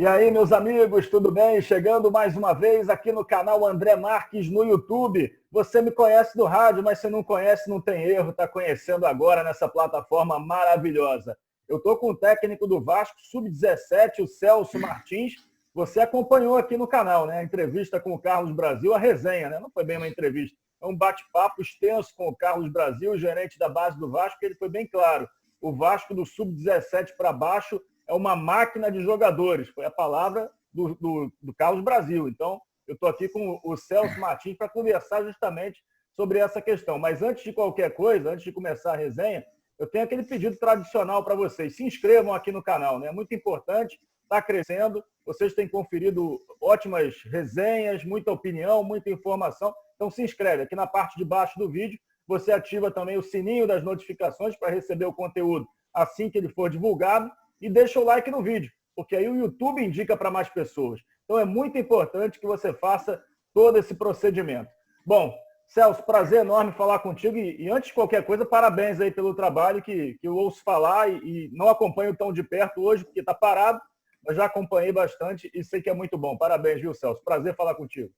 E aí, meus amigos, tudo bem? Chegando mais uma vez aqui no canal André Marques no YouTube. Você me conhece do rádio, mas se não conhece, não tem erro, está conhecendo agora nessa plataforma maravilhosa. Eu estou com o técnico do Vasco Sub-17, o Celso Martins. Você acompanhou aqui no canal, né? A entrevista com o Carlos Brasil, a resenha, né? Não foi bem uma entrevista, é um bate-papo extenso com o Carlos Brasil, gerente da base do Vasco, que ele foi bem claro. O Vasco do Sub-17 para baixo é uma máquina de jogadores, foi a palavra do Carlos Brasil. Então, eu estou aqui com o Celso Martins para conversar justamente sobre essa questão. Mas antes de qualquer coisa, antes de começar a resenha, eu tenho aquele pedido tradicional para vocês. Se inscrevam aqui no canal, né? É muito importante, está crescendo, vocês têm conferido ótimas resenhas, muita opinião, muita informação. Então, se inscreve aqui na parte de baixo do vídeo. Você ativa também o sininho das notificações para receber o conteúdo assim que ele for divulgado. E deixa o like no vídeo, porque aí o YouTube indica para mais pessoas. Então é muito importante que você faça todo esse procedimento. Bom, Celso, prazer enorme falar contigo. E antes de qualquer coisa, parabéns aí pelo trabalho que eu ouço falar e não acompanho tão de perto hoje, porque está parado, mas já acompanhei bastante e sei que é muito bom. Parabéns, viu, Celso? Prazer falar contigo.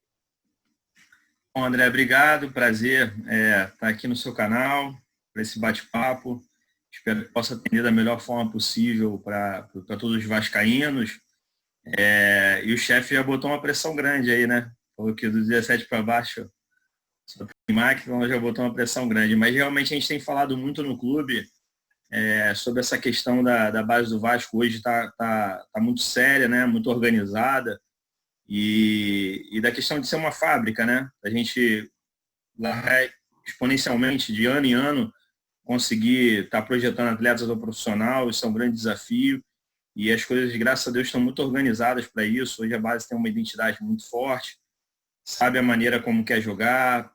Bom, André, obrigado. Prazer estar aqui no seu canal, para esse bate-papo. Espero que possa atender da melhor forma possível para todos os vascaínos. E o chefe já botou uma pressão grande aí, né? Falou que do 17 para baixo só tem máquina, já botou uma pressão grande. Mas realmente a gente tem falado muito no clube sobre essa questão da base do Vasco. Hoje tá muito séria, né? Muito organizada. E da questão de ser uma fábrica, né? A gente exponencialmente, de ano em ano, conseguir estar projetando atletas ao profissional, isso é um grande desafio, e as coisas, graças a Deus, estão muito organizadas para isso. Hoje a base tem uma identidade muito forte, sabe a maneira como quer jogar,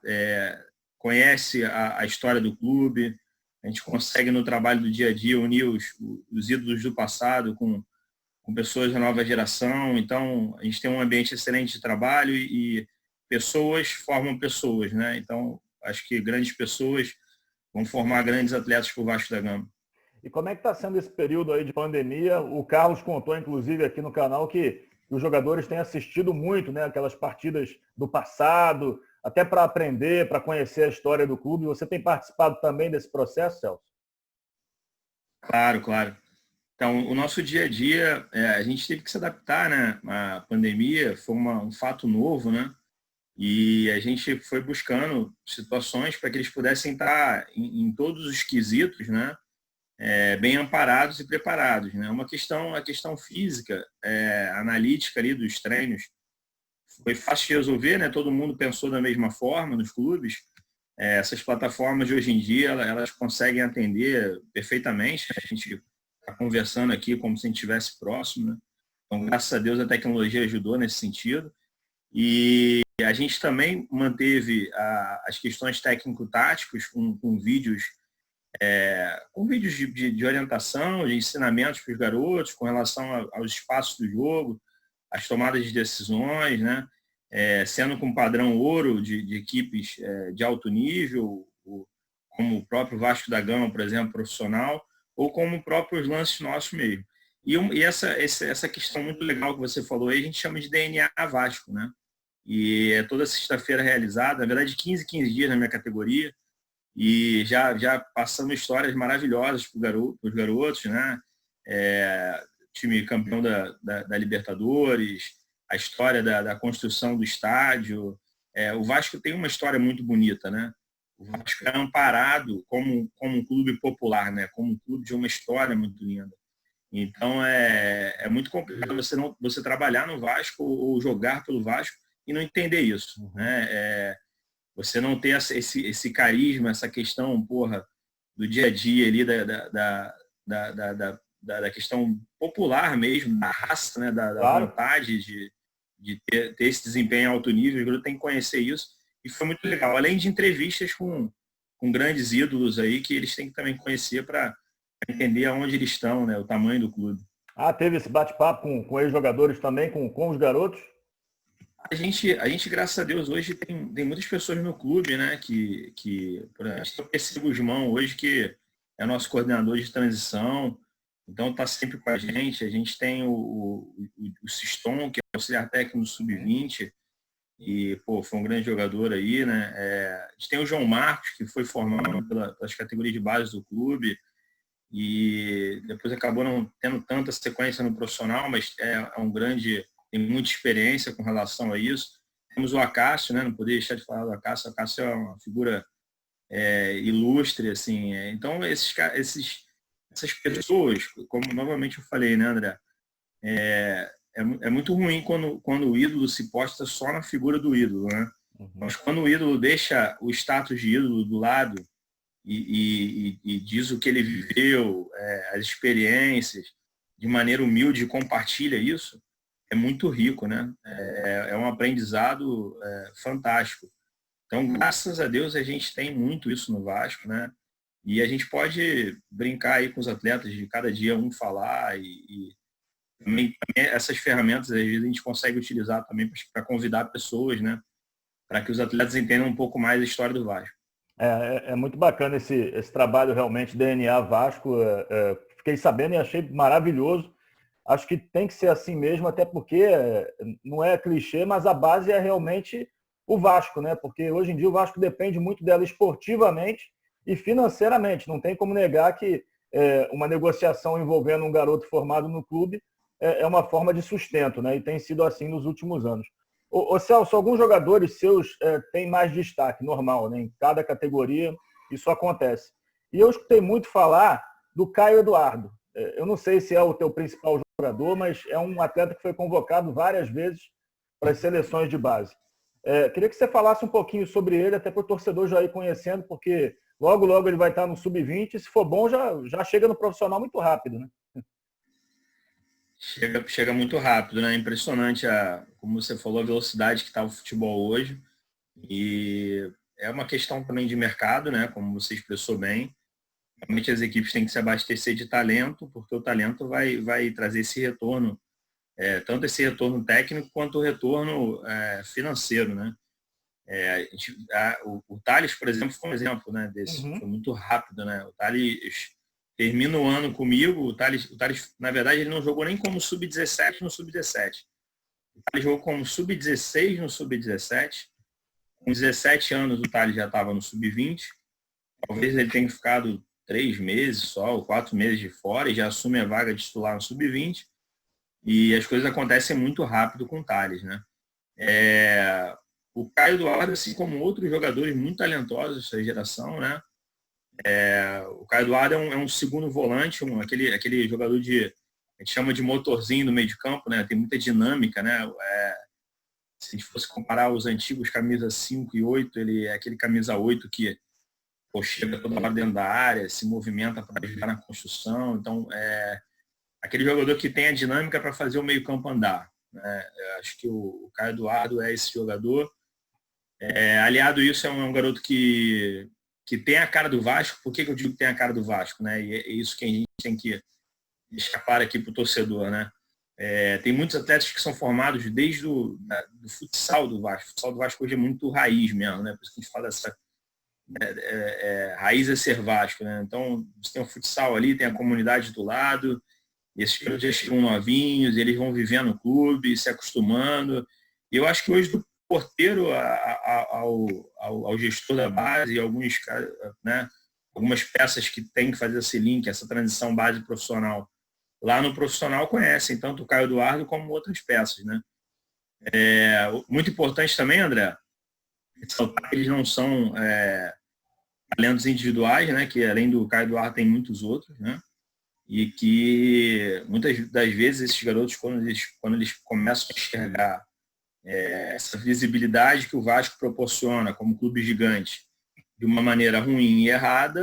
conhece a história do clube, a gente consegue no trabalho do dia a dia unir os ídolos do passado com pessoas da nova geração. Então a gente tem um ambiente excelente de trabalho e pessoas formam pessoas, né? Então acho que grandes pessoas vão formar grandes atletas para o Vasco da Gama. E como é que está sendo esse período aí de pandemia? O Carlos contou, inclusive, aqui no canal que os jogadores têm assistido muito, né? Aquelas partidas do passado, até para aprender, para conhecer a história do clube. Você tem participado também desse processo, Celso? Claro, claro. Então, o nosso dia a dia, a gente teve que se adaptar, né? A pandemia foi um fato novo, né? E a gente foi buscando situações para que eles pudessem estar em todos os quesitos, né? Bem amparados e preparados, né? A questão física, analítica ali dos treinos, foi fácil de resolver, né? Todo mundo pensou da mesma forma nos clubes. Essas plataformas de hoje em dia, elas conseguem atender perfeitamente. A gente está conversando aqui como se a gente estivesse próximo, né? Então, graças a Deus, a tecnologia ajudou nesse sentido. E a gente também manteve as questões técnico-táticos com vídeos de orientação, de ensinamentos para os garotos com relação aos espaços do jogo, as tomadas de decisões, né? Sendo com padrão ouro de equipes de alto nível, como o próprio Vasco da Gama, por exemplo, profissional, ou como próprios lances nossos mesmo. E essa questão muito legal que você falou aí, a gente chama de DNA Vasco, né? E é toda sexta-feira realizada, na verdade 15 dias na minha categoria, e já passando histórias maravilhosas para os garotos, né? Time campeão da Libertadores, a história da construção do estádio. O Vasco tem uma história muito bonita, né? O Vasco é amparado como um clube popular, né? Como um clube de uma história muito linda. Então é muito complicado você trabalhar no Vasco ou jogar pelo Vasco e não entender isso, né? Você não ter esse carisma, essa questão, porra, do dia a dia ali da questão popular mesmo, da raça, né? Da Claro. vontade de ter esse desempenho alto nível. Eu tenho que conhecer isso e foi muito legal. Além de entrevistas com grandes ídolos aí que eles têm que também conhecer para entender aonde eles estão, né? O tamanho do clube. Teve esse bate-papo com ex-jogadores também, com os garotos? A gente, graças a Deus, hoje tem muitas pessoas no clube, né, por exemplo, eu percebo o Guzmão hoje, que é nosso coordenador de transição, Então está sempre com a gente tem o Siston, que é auxiliar técnico do Sub-20, e pô, foi um grande jogador aí, né? A gente tem o João Marcos, que foi formado pelas categorias de base do clube, e depois acabou não tendo tanta sequência no profissional, mas é um grande, tem muita experiência com relação a isso. Temos o Acácio, né? Não poderia deixar de falar do Acácio. O Acácio é uma figura ilustre, assim. Então, essas pessoas, como novamente eu falei, né, André? É muito ruim quando o ídolo se posta só na figura do ídolo, né? Mas quando o ídolo deixa o status de ídolo do lado e diz o que ele viveu, as experiências, de maneira humilde, compartilha isso, é muito rico, né? É um aprendizado fantástico. Então, graças a Deus, a gente tem muito isso no Vasco, né? E a gente pode brincar aí com os atletas de cada dia um falar e também essas ferramentas, às vezes, a gente consegue utilizar também para convidar pessoas, né? Para que os atletas entendam um pouco mais a história do Vasco. É muito bacana esse trabalho realmente, DNA Vasco. Fiquei sabendo e achei maravilhoso. Acho que tem que ser assim mesmo, até porque não é clichê, mas a base é realmente o Vasco, né? Porque hoje em dia o Vasco depende muito dela esportivamente e financeiramente. Não tem como negar que uma negociação envolvendo um garoto formado no clube é uma forma de sustento, né? E tem sido assim nos últimos anos. Ô Celso, alguns jogadores seus têm mais destaque, normal, né? Em cada categoria isso acontece. E eu escutei muito falar do Caio Eduardo. Eu não sei se é o teu principal jogador, mas é um atleta que foi convocado várias vezes para as seleções de base. Queria que você falasse um pouquinho sobre ele, até para o torcedor já ir conhecendo, porque logo, logo ele vai estar no Sub-20 e se for bom, já chega no profissional muito rápido, né? Chega muito rápido, né? Impressionante, como você falou, a velocidade que está o futebol hoje. E é uma questão também de mercado, né? Como você expressou bem. Realmente as equipes têm que se abastecer de talento, porque o talento vai trazer esse retorno, tanto esse retorno técnico quanto o retorno financeiro, né? O Thales, por exemplo, foi um exemplo, né, desse. Foi muito rápido, né? O Thales termina o ano comigo. O Thales, na verdade, ele não jogou nem como sub-17 no sub-17. O Thales jogou como sub-16 no sub-17. Com 17 anos, o Thales já estava no sub-20. Talvez ele tenha ficado 3 meses só, ou 4 meses de fora, e já assume a vaga de titular no sub-20. E as coisas acontecem muito rápido com o Thales, né? O Caio Eduardo, assim como outros jogadores muito talentosos dessa geração, né? O Caio Eduardo é um segundo volante, aquele jogador a gente chama de motorzinho no meio de campo, né? Tem muita dinâmica, né? Se a gente fosse comparar os antigos camisas 5 e 8, ele é aquele camisa 8 que chega toda hora dentro da área, se movimenta para ajudar na construção. Então, aquele jogador que tem a dinâmica para fazer o meio campo andar, né? Eu acho que o Caio Eduardo é esse jogador. Aliado a isso, é um garoto que tem a cara do Vasco. Por que eu digo que tem a cara do Vasco, né? E é isso que a gente tem que deixar claro aqui para o torcedor, né? Tem muitos atletas que são formados desde do futsal do Vasco. O futsal do Vasco hoje é muito raiz mesmo, né? Por isso que a gente fala dessa raiz é ser Vasco, né? Então, você tem o futsal ali, tem a comunidade do lado, e esses caras já chegam novinhos, eles vão vivendo no clube, se acostumando. E eu acho que hoje, do porteiro ao gestor da base, né, algumas peças que tem que fazer esse link, essa transição base profissional, lá no profissional conhecem tanto o Caio Eduardo como outras peças, né? Muito importante também, André, ressaltar que eles não são talentos individuais, né? Que além do Caio Eduardo tem muitos outros, né? E que muitas das vezes esses garotos, quando eles começam a enxergar essa visibilidade que o Vasco proporciona como clube gigante de uma maneira ruim e errada,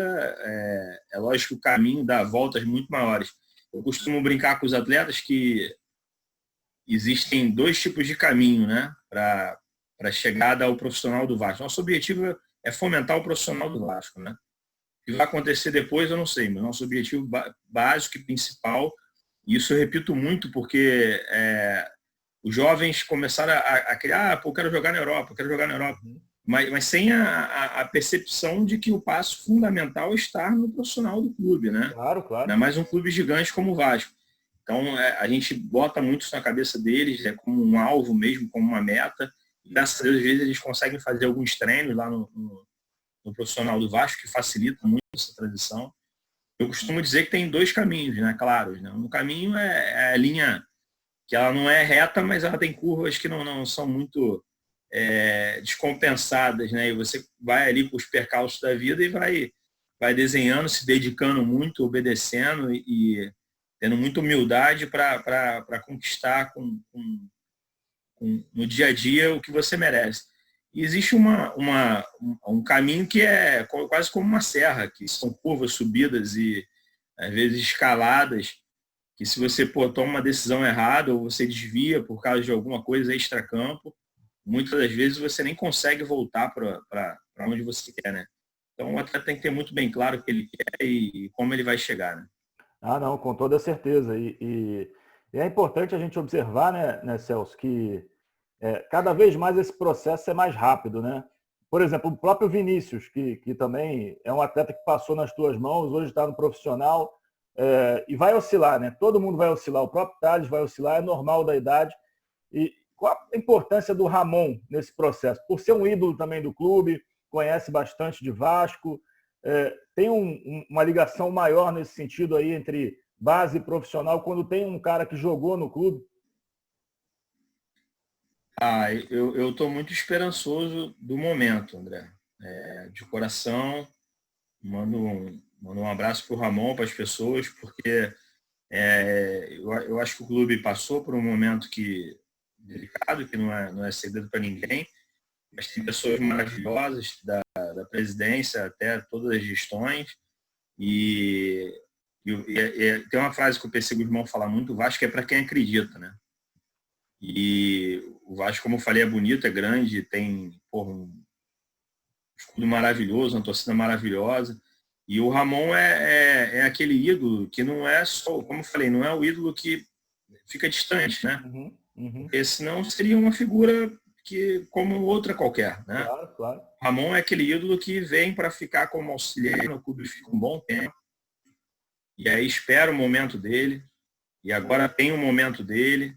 é lógico que o caminho dá voltas muito maiores. Eu costumo brincar com os atletas que existem 2 tipos de caminho, né, para a chegada ao profissional do Vasco. Nosso objetivo é fomentar o profissional do Vasco, né? O que vai acontecer depois eu não sei, mas nosso objetivo básico e principal, e isso eu repito muito porque os jovens começaram a criar, eu quero jogar na Europa, eu quero jogar na Europa. mas sem a percepção de que o passo fundamental é estar no profissional do clube, né? Claro, claro. Ainda mais um clube gigante como o Vasco. Então, a gente bota muito isso na cabeça deles, como um alvo mesmo, como uma meta. E, graças a Deus, às vezes, eles conseguem fazer alguns treinos lá no profissional do Vasco, que facilita muito essa transição. Eu costumo dizer que tem dois caminhos, né, claros. Né? Um caminho é a linha que ela não é reta, mas ela tem curvas que não são muito descompensadas, né? E você vai ali com os percalços da vida e vai desenhando, se dedicando muito, obedecendo e tendo muita humildade para conquistar no dia a dia o que você merece. E existe um caminho que é quase como uma serra, que são curvas, subidas e, às vezes, escaladas, que se você toma uma decisão errada ou você desvia por causa de alguma coisa extracampo, muitas das vezes você nem consegue voltar para onde você quer, né? Então o atleta tem que ter muito bem claro o que ele quer e como ele vai chegar, né? Ah, não, com toda certeza. E é importante a gente observar, né, Celso, que cada vez mais esse processo é mais rápido, né? Por exemplo, o próprio Vinícius, que também é um atleta que passou nas tuas mãos, hoje está no profissional, e vai oscilar, né? Todo mundo vai oscilar, o próprio Thales vai oscilar, é normal da idade. E qual a importância do Ramon nesse processo? Por ser um ídolo também do clube, conhece bastante de Vasco, tem uma ligação maior nesse sentido aí entre base e profissional, quando tem um cara que jogou no clube? Eu estou muito esperançoso do momento, André. De coração, mando um abraço para o Ramon, para as pessoas, porque eu acho que o clube passou por um momento delicado, que não é segredo para ninguém, mas tem pessoas maravilhosas da presidência até todas as gestões. E tem uma frase que o PC Guzmão fala muito: o Vasco é para quem acredita, né? E o Vasco, como eu falei, é bonito, é grande, tem um escudo maravilhoso, uma torcida maravilhosa. E o Ramon é aquele ídolo que não é só, como eu falei, não é o ídolo que fica distante, né? Porque senão seria uma figura como outra qualquer, né? Claro, claro. Ramon é aquele ídolo que vem para ficar como auxiliar no clube, fica um bom tempo. E aí espera o momento dele. E agora tem o momento dele.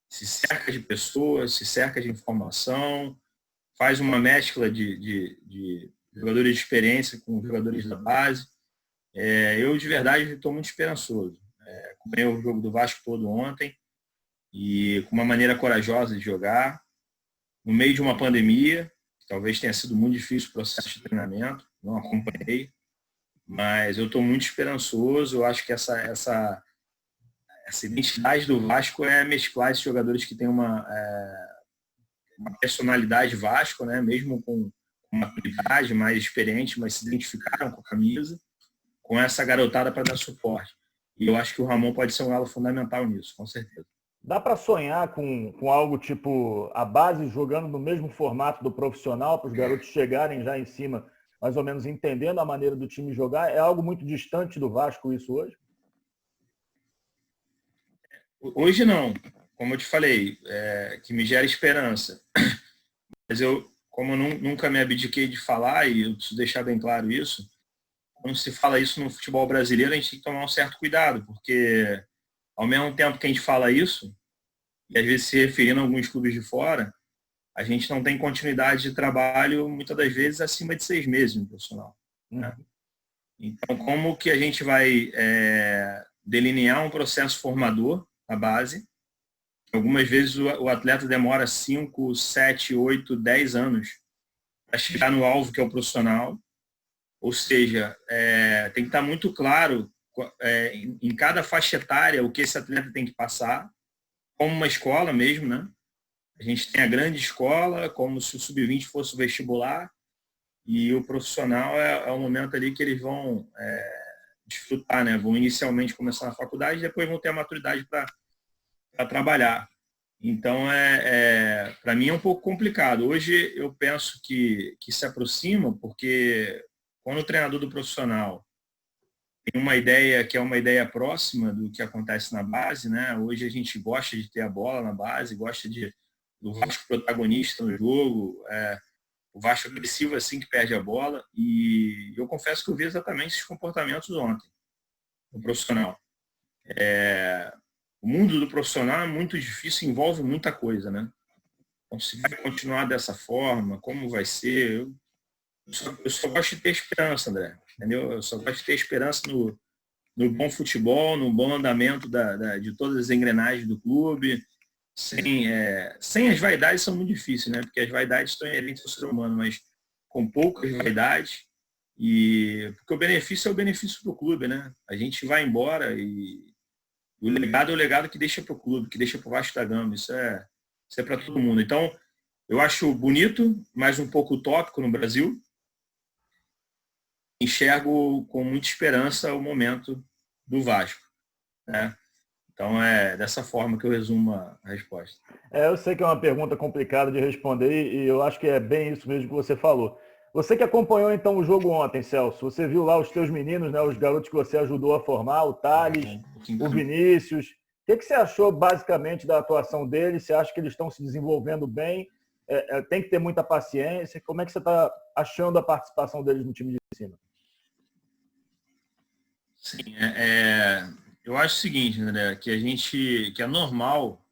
Se cerca de pessoas, se cerca de informação, faz uma mescla de jogadores de experiência com jogadores da base. Eu, de verdade, estou muito esperançoso. Acompanhei o jogo do Vasco todo ontem e com uma maneira corajosa de jogar, no meio de uma pandemia, que talvez tenha sido muito difícil o processo de treinamento, não acompanhei, mas eu estou muito esperançoso. Eu acho que essa identidade do Vasco é mesclar esses jogadores que têm uma personalidade Vasco, né? Mesmo com maturidade, mais experiente, mas se identificaram com a camisa, com essa garotada para dar suporte. E eu acho que o Ramon pode ser um elo fundamental nisso, com certeza. Dá para sonhar com algo tipo a base jogando no mesmo formato do profissional, para os garotos chegarem já em cima, mais ou menos entendendo a maneira do time jogar? É algo muito distante do Vasco isso hoje? Hoje não, como eu te falei, que me gera esperança. Mas eu, como nunca me abdiquei de falar, e eu preciso deixar bem claro isso, quando se fala isso no futebol brasileiro, a gente tem que tomar um certo cuidado, porque ao mesmo tempo que a gente fala isso, e às vezes se referindo a alguns clubes de fora, a gente não tem continuidade de trabalho, muitas das vezes, acima de 6 meses no profissional. Né? Então, como que a gente vai delinear um processo formador na base? Algumas vezes o atleta demora 5, 7, 8, 10 anos para chegar no alvo que é o profissional. Ou seja, tem que estar muito claro em cada faixa etária o que esse atleta tem que passar, como uma escola mesmo, né? A gente tem a grande escola, como se o sub-20 fosse o vestibular, e o profissional é o momento ali que eles vão desfrutar, né? Vão inicialmente começar na faculdade, depois vão ter a maturidade para trabalhar. Então, para mim é um pouco complicado. Hoje eu penso que se aproxima, porque quando o treinador do profissional tem uma ideia que é uma ideia próxima do que acontece na base, né? Hoje a gente gosta de ter a bola na base, gosta do Vasco protagonista no jogo, O Vasco agressivo assim que perde a bola. E eu confesso que eu vi exatamente esses comportamentos ontem no profissional. O mundo do profissional é muito difícil, envolve muita coisa, né? Então, se vai continuar dessa forma, como vai ser? Eu só gosto de ter esperança, André. Entendeu? Eu só gosto de ter esperança no bom futebol, no bom andamento de todas as engrenagens do clube. Sem as vaidades são muito difíceis, né? Porque as vaidades estão inerentes ao ser humano, mas com poucas vaidades. Porque o benefício é o benefício para o clube, né? A gente vai embora e o legado é o legado que deixa para o clube, que deixa para o Vasco da Gama. Isso é para todo mundo. Então, eu acho bonito, mas um pouco utópico no Brasil. Enxergo com muita esperança o momento do Vasco, né? Então, é dessa forma que eu resumo a resposta. Eu sei que é uma pergunta complicada de responder e eu acho que é bem isso mesmo que você falou. Você que acompanhou, então, o jogo ontem, Celso, você viu lá os teus meninos, né, os garotos que você ajudou a formar, o Thales, o Vinícius. O que você achou, basicamente, da atuação deles? Você acha que eles estão se desenvolvendo bem? Tem que ter muita paciência. Como é que você está achando a participação deles no time de cima? Sim, eu acho o seguinte, André, que é normal,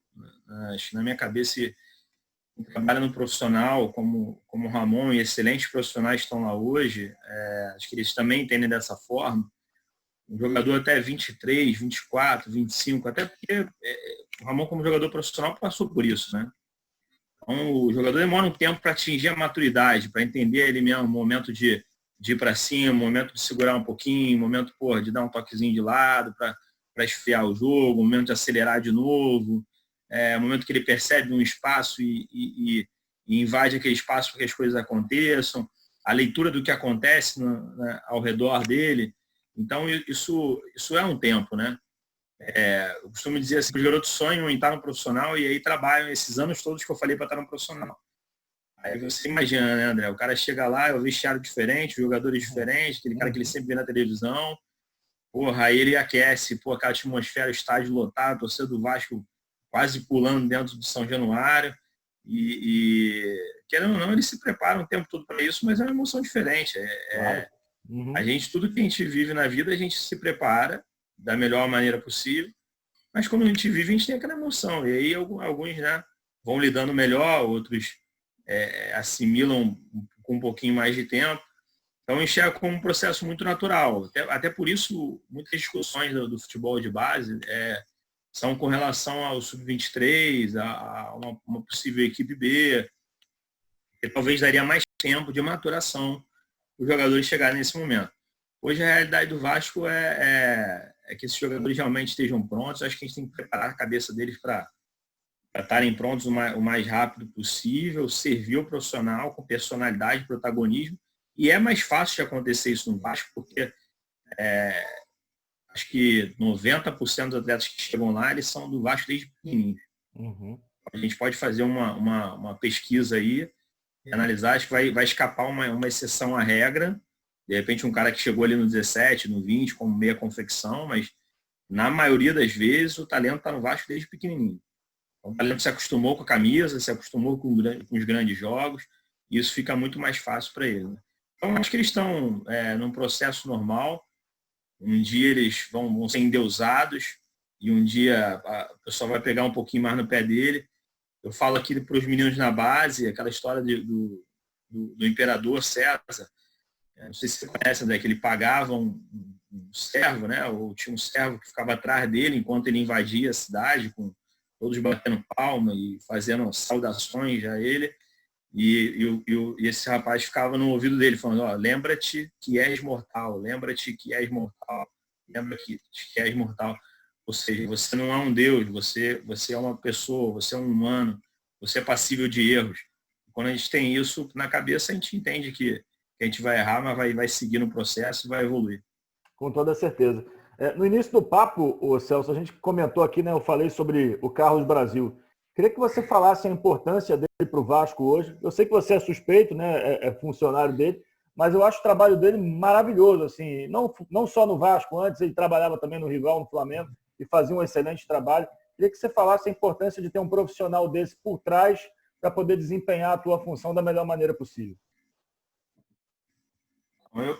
acho que na minha cabeça, quem trabalha no profissional, como o Ramon e excelentes profissionais estão lá hoje, acho que eles também entendem dessa forma. Um jogador até 23, 24, 25, até porque o Ramon, como jogador profissional, passou por isso, né? Então, o jogador demora um tempo para atingir a maturidade, para entender ele mesmo, o momento de ir para cima, o momento de segurar um pouquinho, o momento de dar um toquezinho de lado para esfriar o jogo, o momento de acelerar de novo, o momento que ele percebe um espaço e invade aquele espaço para que as coisas aconteçam, a leitura do que acontece ao redor dele. Então, isso é um tempo, né? Eu costumo dizer assim, que os garotos sonham em estar no profissional e aí trabalham esses anos todos que eu falei para estar no profissional. Aí você imagina, né, André? O cara chega lá, é o vestiário diferente, jogadores diferentes, aquele cara que ele sempre vê na televisão. Porra, aí ele aquece, aquela atmosfera, o estádio lotado, a torcida do Vasco quase pulando dentro do São Januário. Querendo ou não, eles se preparam o tempo todo para isso, mas é uma emoção diferente. A gente, tudo que a gente vive na vida, a gente se prepara da melhor maneira possível, mas quando a gente vive, a gente tem aquela emoção. E aí alguns, né, vão lidando melhor, outros assimilam com um pouquinho mais de tempo. Então, eu enxergo como um processo muito natural. Até por isso, muitas discussões do futebol de base são com relação ao Sub-23, a uma possível equipe B, que talvez daria mais tempo de maturação os jogadores chegarem nesse momento. Hoje, a realidade do Vasco é que esses jogadores realmente estejam prontos. Acho que a gente tem que preparar a cabeça deles para estarem prontos o mais rápido possível, servir o profissional com personalidade, protagonismo. E é mais fácil de acontecer isso no Vasco, porque acho que 90% dos atletas que chegam lá, eles são do Vasco desde pequenininhos. A gente pode fazer uma pesquisa aí e analisar, acho que vai escapar uma exceção à regra. De repente, um cara que chegou ali no 17, no 20, como meia confecção, mas na maioria das vezes o talento está no Vasco desde pequenininho. Então, o talento se acostumou com a camisa, se acostumou com os grandes jogos, e isso fica muito mais fácil para ele, né? Então, acho que eles estão num processo normal. Um dia eles vão ser endeusados e um dia o pessoal vai pegar um pouquinho mais no pé dele. Eu falo aqui para os meninos na base, aquela história do imperador César. Não sei se você conhece, André, que ele pagava um servo, né? Ou tinha um servo que ficava atrás dele enquanto ele invadia a cidade, com todos batendo palma e fazendo saudações a ele. E esse rapaz ficava no ouvido dele, falando, lembra-te que és mortal, lembra-te que és mortal, lembra-te que és mortal. Ou seja, você não é um Deus, você é uma pessoa, você é um humano, você é passível de erros. Quando a gente tem isso na cabeça, a gente entende que a gente vai errar, mas vai seguir no processo e vai evoluir. Com toda certeza. No início do papo, Celso, a gente comentou aqui, né? Eu falei sobre o Carlos Brasil. Queria que você falasse a importância dele para o Vasco hoje. Eu sei que você é suspeito, né? É funcionário dele, mas eu acho o trabalho dele maravilhoso. Assim, não só no Vasco, antes ele trabalhava também no rival, no Flamengo, e fazia um excelente trabalho. Queria que você falasse a importância de ter um profissional desse por trás para poder desempenhar a tua função da melhor maneira possível.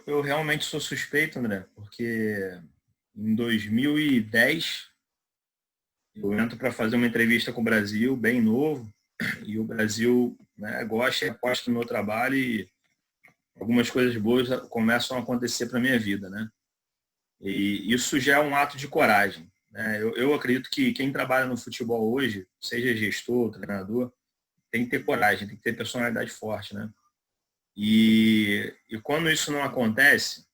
Eu realmente sou suspeito, André, porque em 2010 eu entro para fazer uma entrevista com o Brasil, bem novo, e o Brasil, né, gosta e aposta no meu trabalho e algumas coisas boas começam a acontecer para a minha vida, né? E isso já é um ato de coragem, né? Eu acredito que quem trabalha no futebol hoje, seja gestor, treinador, tem que ter coragem, tem que ter personalidade forte, né? E quando isso não acontece,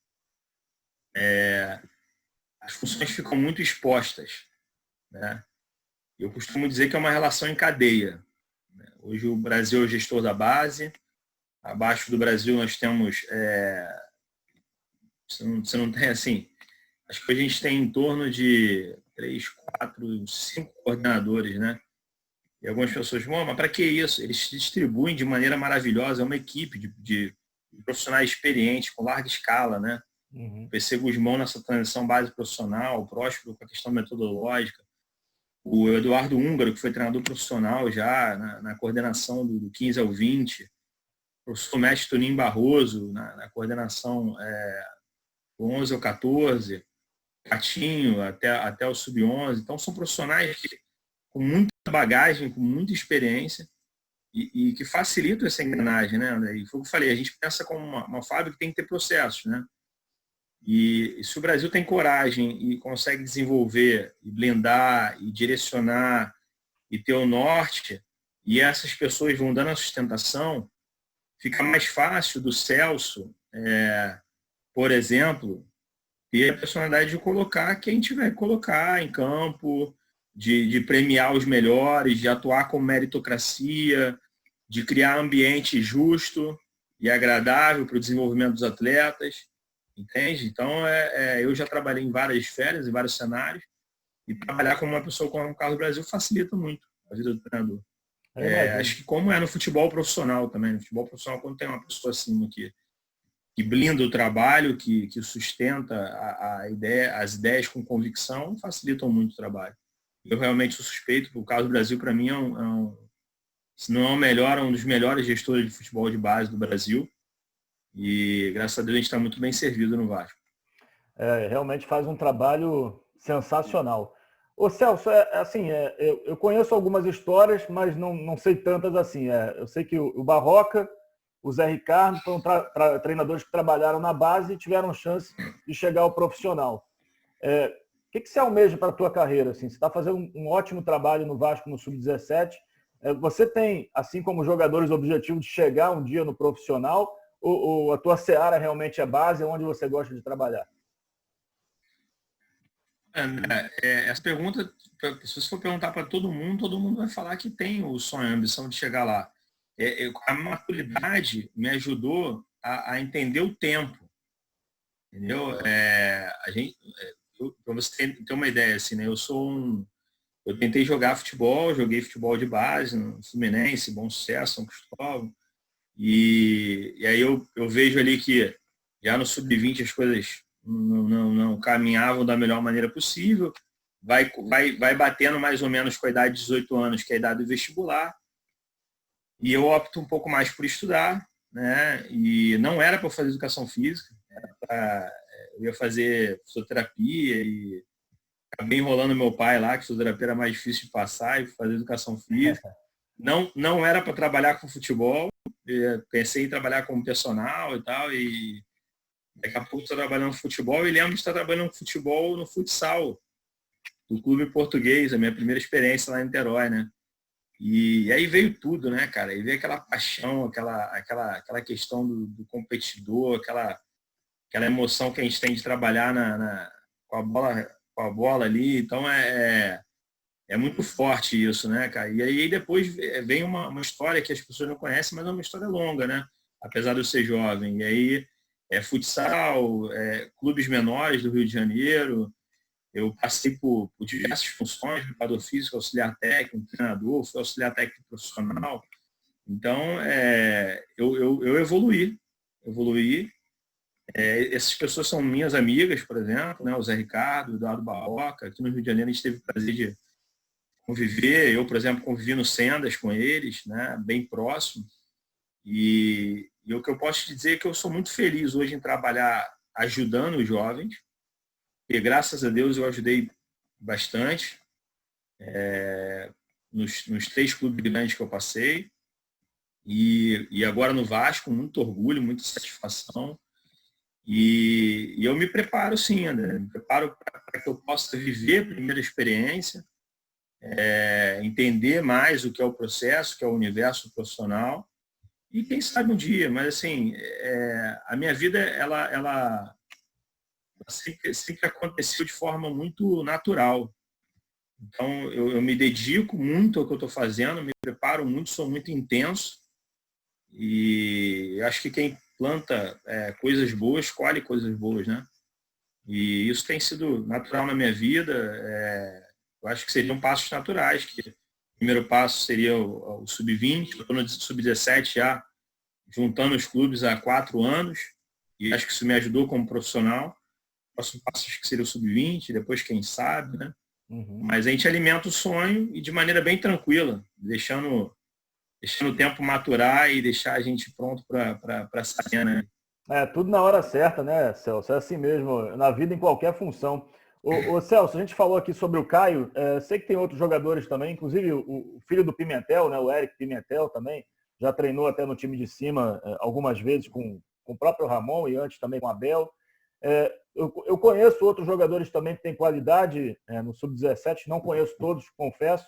as funções ficam muito expostas, né? Eu costumo dizer que é uma relação em cadeia. Hoje o Brasil é o gestor da base, abaixo do Brasil nós temos, você não tem assim, acho que a gente tem em torno de 3, 4, 5 coordenadores, né? E algumas pessoas vão, mas para que isso? Eles se distribuem de maneira maravilhosa, é uma equipe de profissionais experientes, com larga escala, né? Uhum. O PC Guzmão nessa transição base profissional, o Próspero com a questão metodológica, o Eduardo Húngaro, que foi treinador profissional já na coordenação do 15 ao 20, o professor mestre Toninho Barroso na coordenação do 11 ao 14, Patinho até o sub-11. Então, são profissionais com muita bagagem, com muita experiência e que facilitam essa engrenagem, né, André? E foi o que eu falei, a gente pensa como uma fábrica que tem que ter processos, né? E se o Brasil tem coragem e consegue desenvolver, e blindar, e direcionar, e ter o norte, e essas pessoas vão dando a sustentação, fica mais fácil do Celso, por exemplo, ter a personalidade de colocar quem tiver que colocar em campo, de premiar os melhores, de atuar com meritocracia, de criar ambiente justo e agradável para o desenvolvimento dos atletas, entende? Então, eu já trabalhei em várias esferas, em vários cenários, e trabalhar com uma pessoa como o Carlos Brasil facilita muito a vida do treinador. Eu imagino. Acho que como é no futebol profissional também, no futebol profissional, quando tem uma pessoa assim que blinda o trabalho, que sustenta a ideia, as ideias com convicção, facilitam muito o trabalho. Eu realmente sou suspeito, o caso do Brasil, para mim, se não é o melhor, é um dos melhores gestores de futebol de base do Brasil. E, graças a Deus, a gente está muito bem servido no Vasco. Realmente faz um trabalho sensacional. Ô Celso, assim, eu conheço algumas histórias, mas não sei tantas assim. Eu sei que o Barroca, o Zé Ricardo foram treinadores que trabalharam na base e tiveram chance de chegar ao profissional. O que você almeja para a tua carreira? Assim? Você está fazendo um ótimo trabalho no Vasco no Sub-17. Você tem, assim como jogadores, o objetivo de chegar um dia no profissional? Ou a tua seara realmente é base, é onde você gosta de trabalhar? Essa pergunta, se você for perguntar para todo mundo vai falar que tem o sonho, a ambição de chegar lá. A maturidade me ajudou a entender o tempo, entendeu? Para você ter uma ideia, assim, né? Eu tentei jogar futebol, joguei futebol de base no Fluminense, Bom Sucesso, São Cristóvão, e aí eu vejo ali que já no sub-20 as coisas não caminhavam da melhor maneira possível, vai batendo mais ou menos com a idade de 18 anos, que é a idade do vestibular, e eu opto um pouco mais por estudar, né? E não era para fazer educação física, eu ia fazer fisioterapia e acabei enrolando meu pai lá, que fisioterapia era mais difícil de passar, e fazer educação física. Não era para trabalhar com futebol, pensei em trabalhar como personal e tal, e daqui a pouco estou trabalhando com futebol e lembro de estar trabalhando com futebol no futsal do clube português, a minha primeira experiência lá em Niterói, né? E aí veio tudo, né, cara? E veio aquela paixão, aquela questão do competidor, aquela emoção que a gente tem de trabalhar com a bola ali. Então é muito forte isso, né, cara? E aí depois vem uma história que as pessoas não conhecem, mas é uma história longa, né? Apesar de eu ser jovem. E aí futsal, clubes menores do Rio de Janeiro. Eu passei por diversas funções, preparador físico, auxiliar técnico, treinador, fui auxiliar técnico profissional. Então, eu evoluí. Essas pessoas são minhas amigas, por exemplo, né? O Zé Ricardo, o Eduardo Barroca. Aqui no Rio de Janeiro a gente teve o prazer de conviver. Eu, por exemplo, convivi no Sendas com eles, né? Bem próximo. E E o que eu posso te dizer é que eu sou muito feliz hoje em trabalhar ajudando os jovens, e graças a Deus eu ajudei bastante nos 3 clubes grandes que eu passei, e agora no Vasco, muito orgulho, muita satisfação. E eu me preparo sim, André, me preparo para que eu possa viver a primeira experiência, entender mais o que é o processo, o que é o universo profissional, e quem sabe um dia, mas assim, a minha vida, ela sempre aconteceu de forma muito natural. Então, eu me dedico muito ao que eu estou fazendo, me preparo muito, sou muito intenso, e acho que quem planta coisas boas, colhe coisas boas, né? E isso tem sido natural na minha vida. Eu acho que seriam passos naturais, que o primeiro passo seria o sub-20, eu estou no sub-17 já, juntando os clubes há 4 anos, e acho que isso me ajudou como profissional. O próximo passo acho que seria o sub-20, depois quem sabe, né? Uhum. Mas a gente alimenta o sonho e de maneira bem tranquila, deixando o tempo maturar e deixar a gente pronto para essa cena. Tudo na hora certa, né, Celso? É assim mesmo, na vida, em qualquer função. Ô Celso, a gente falou aqui sobre o Caio, sei que tem outros jogadores também, inclusive o filho do Pimentel, né, o Eric Pimentel também, já treinou até no time de cima algumas vezes com o próprio Ramon e antes também com o Abel. Eu conheço outros jogadores também que têm qualidade no Sub-17, não conheço todos, confesso.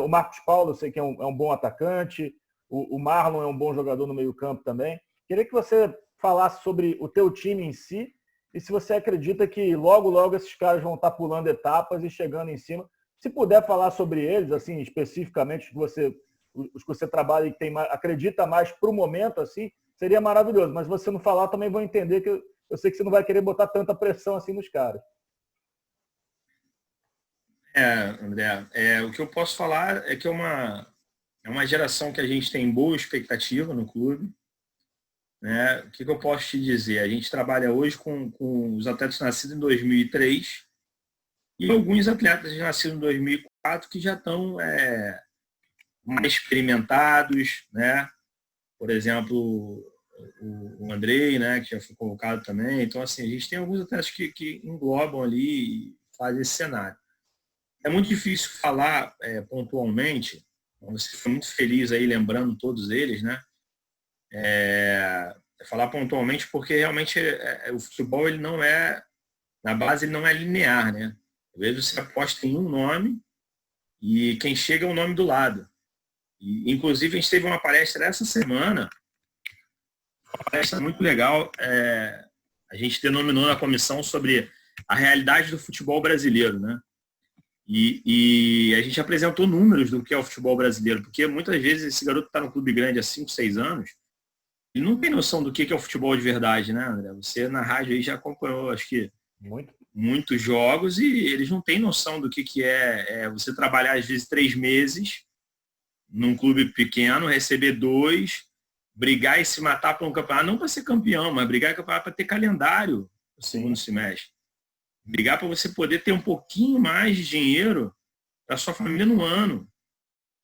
O Marcos Paulo, eu sei que é um bom atacante, o Marlon é um bom jogador no meio-campo também. Queria que você falasse sobre o teu time em si e se você acredita que logo, logo esses caras vão estar pulando etapas e chegando em cima. Se puder falar sobre eles, assim, especificamente, os que você trabalha e que acredita mais para o momento, assim, seria maravilhoso. Mas se você não falar, também vou entender que eu sei que você não vai querer botar tanta pressão assim nos caras. André, o que eu posso falar é que é uma geração que a gente tem boa expectativa no clube. Né? O que eu posso te dizer? A gente trabalha hoje com os atletas nascidos em 2003 e alguns atletas nascidos em 2004 que já estão mais experimentados, né? Por exemplo, o Andrei, né, que já foi convocado também. Então, assim, a gente tem alguns atletas que englobam ali e fazem esse cenário. É muito difícil falar pontualmente, você foi muito feliz aí lembrando todos eles, né? Falar pontualmente porque realmente o futebol, ele não na base ele não é linear, né? Às vezes você aposta em um nome e quem chega é o nome do lado. E, inclusive, a gente teve uma palestra essa semana, uma palestra muito legal, a gente denominou na comissão sobre a realidade do futebol brasileiro, né? E a gente apresentou números do que é o futebol brasileiro, porque muitas vezes esse garoto está no clube grande há 5, 6 anos, ele não tem noção do que é o futebol de verdade, né, André? Você na rádio aí já acompanhou, acho que muitos jogos, e eles não têm noção do que é você trabalhar às vezes 3 meses num clube pequeno, receber 2, brigar e se matar para um campeonato, não para ser campeão, mas brigar em campeonato para ter calendário no segundo semestre. Brigar para você poder ter um pouquinho mais de dinheiro para sua família no ano.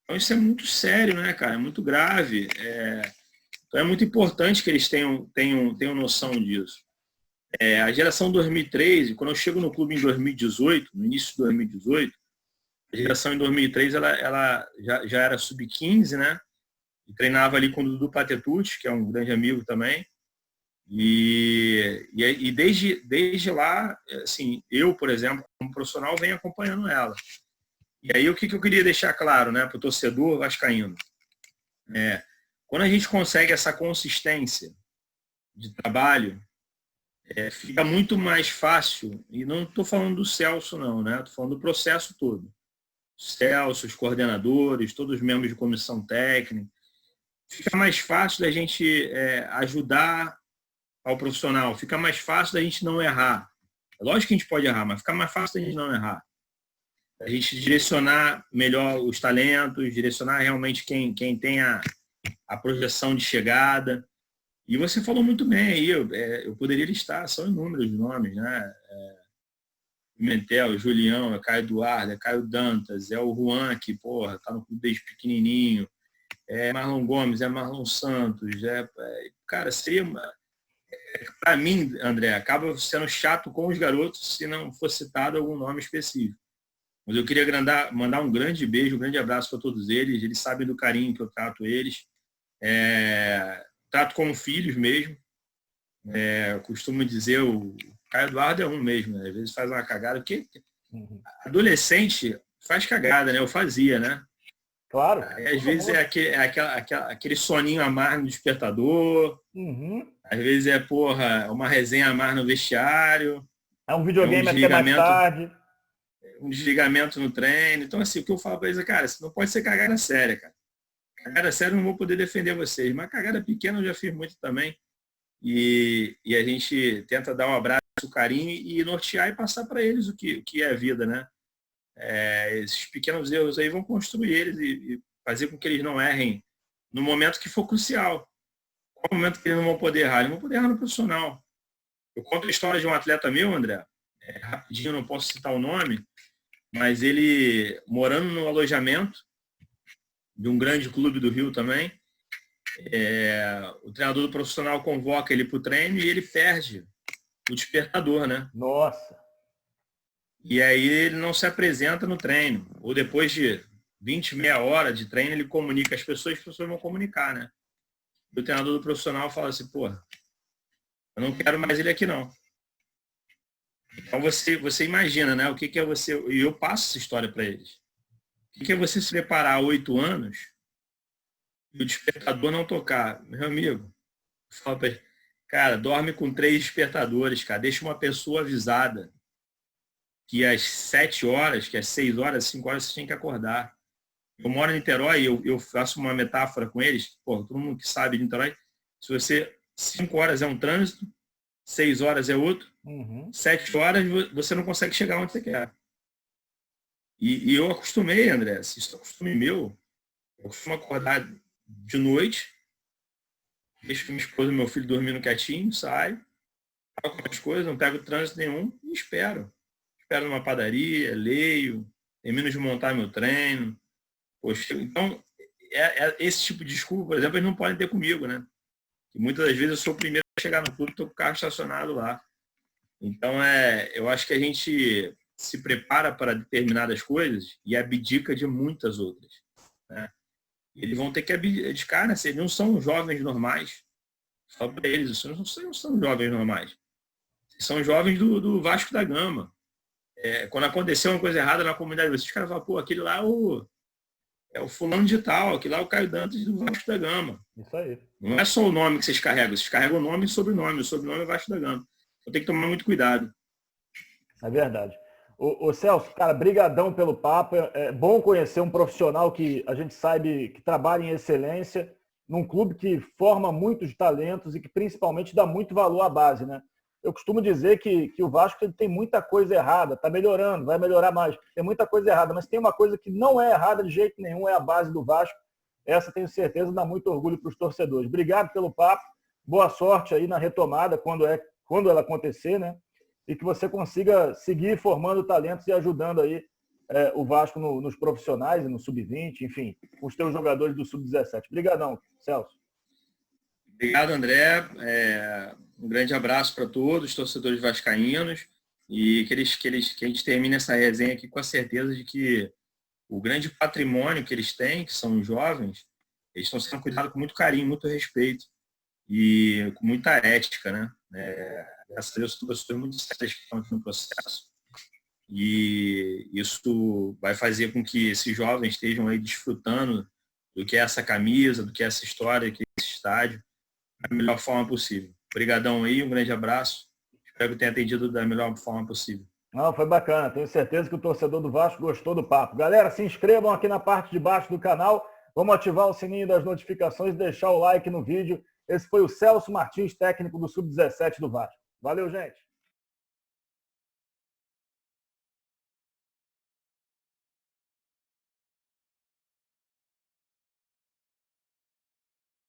Então isso é muito sério, né, cara? É muito grave. Então é muito importante que eles tenham noção disso. A geração 2003, quando eu chego no clube em 2018, no início de 2018, a geração em 2003 ela já era sub-15, né? E treinava ali com o Dudu Patetucci, que é um grande amigo também. E desde lá, assim, eu, por exemplo, como profissional, venho acompanhando ela. E aí o que eu queria deixar claro, né, para o torcedor vascaíno? Quando a gente consegue essa consistência de trabalho, fica muito mais fácil, e não estou falando do Celso não, né? Estou falando do processo todo. Celso, os coordenadores, todos os membros de comissão técnica, fica mais fácil da gente ajudar ao profissional, fica mais fácil da gente não errar. É lógico que a gente pode errar, mas fica mais fácil da gente não errar. A gente direcionar melhor os talentos, direcionar realmente quem tem a projeção de chegada. E você falou muito bem aí, eu poderia listar, são inúmeros nomes, né? Pimentel, Julião, Caio Eduardo, Caio Dantas, o Juan, que, porra, tá no clube desde pequenininho, é Marlon Gomes, é Marlon Santos, cara, seria... Para mim, André, acaba sendo chato com os garotos se não for citado algum nome específico. Mas eu queria mandar um grande beijo, um grande abraço para todos eles. Eles sabem do carinho que eu trato eles. Trato como filhos mesmo. Eu costumo dizer, o Caio Eduardo é um mesmo, né? Às vezes faz uma cagada, porque adolescente faz cagada, né? Eu fazia, né? Claro. Às vezes é aquele soninho a mais no despertador. Às vezes uma resenha a mais no vestiário. É um videogame até mais tarde. Um desligamento no treino. Então, assim, o que eu falo para eles é, cara, isso não pode ser cagada séria, cara. Cagada séria eu não vou poder defender vocês, mas cagada pequena eu já fiz muito também. E a gente tenta dar um abraço, um carinho e nortear e passar para eles o que é a vida, né? Esses pequenos erros aí vão construir eles e fazer com que eles não errem no momento que for crucial. Qual é o momento que eles não vão poder errar? Eles não vão poder errar no profissional. Eu conto a história de um atleta meu, André, rapidinho, eu não posso citar o nome, mas ele, morando no alojamento de um grande clube do Rio também, o treinador do profissional convoca ele para o treino e ele perde o despertador, né? Nossa! E aí ele não se apresenta no treino. Ou depois de 20, meia hora de treino, ele comunica as pessoas vão comunicar, né? E o treinador do profissional fala assim, porra, eu não quero mais ele aqui não. Então você imagina, né? O que é você... E eu passo essa história para eles. O que é você se preparar 8 anos e o despertador não tocar? Meu amigo, fala para ele, cara, dorme com 3 despertadores, cara. Deixa uma pessoa avisada que às 7 horas, que às 6 horas, 5 horas você tem que acordar. Eu moro em Niterói, eu faço uma metáfora com eles, pô, todo mundo que sabe de Niterói, se você 5 horas é um trânsito, 6 horas é outro, 7 horas você não consegue chegar onde você quer. E eu acostumei, André, isso é costume meu, eu costumo acordar de noite, deixo minha esposa e meu filho dormindo quietinho, saio, faço as coisas, não pego trânsito nenhum e espero. Espero numa padaria, leio, termino de montar meu treino. Poxa, então, esse tipo de desculpa, por exemplo, eles não podem ter comigo, né? Que muitas das vezes eu sou o primeiro a chegar no clube e estou com o carro estacionado lá. Então, eu acho que a gente se prepara para determinadas coisas e abdica de muitas outras, né? Eles vão ter que abdicar, né? Eles não são jovens normais. Só para eles, eles não são jovens normais. Eles são jovens do Vasco da Gama. Quando aconteceu uma coisa errada na comunidade, os caras falam, pô, aquele lá é o fulano de tal, aquele lá é o Caio Dantas do Vasco da Gama. Isso aí. Não é só o nome que vocês carregam o nome e o sobrenome é Vasco da Gama. Então tem que tomar muito cuidado. É verdade. Ô Celso, cara, brigadão pelo papo. É bom conhecer um profissional que a gente sabe que trabalha em excelência, num clube que forma muitos talentos e que principalmente dá muito valor à base, né? Eu costumo dizer que o Vasco tem muita coisa errada, está melhorando, vai melhorar mais. Tem muita coisa errada, mas tem uma coisa que não é errada de jeito nenhum, é a base do Vasco. Essa, tenho certeza, dá muito orgulho para os torcedores. Obrigado pelo papo, boa sorte aí na retomada, quando ela acontecer, né? E que você consiga seguir formando talentos e ajudando aí o Vasco nos profissionais, no Sub-20, enfim, com os teus jogadores do Sub-17. Obrigadão, Celso. Obrigado, André. Um grande abraço para todos os torcedores vascaínos e que a gente termine essa resenha aqui com a certeza de que o grande patrimônio que eles têm, que são os jovens, eles estão sendo cuidados com muito carinho, muito respeito e com muita ética, né? Graças a Deus, são pessoas muito sérias que estão aqui no processo e isso vai fazer com que esses jovens estejam aí desfrutando do que é essa camisa, do que é essa história, do que é esse estádio, da melhor forma possível. Obrigadão aí, um grande abraço. Espero que tenha atendido da melhor forma possível. Não, foi bacana. Tenho certeza que o torcedor do Vasco gostou do papo. Galera, se inscrevam aqui na parte de baixo do canal. Vamos ativar o sininho das notificações e deixar o like no vídeo. Esse foi o Celso Martins, técnico do Sub-17 do Vasco. Valeu, gente!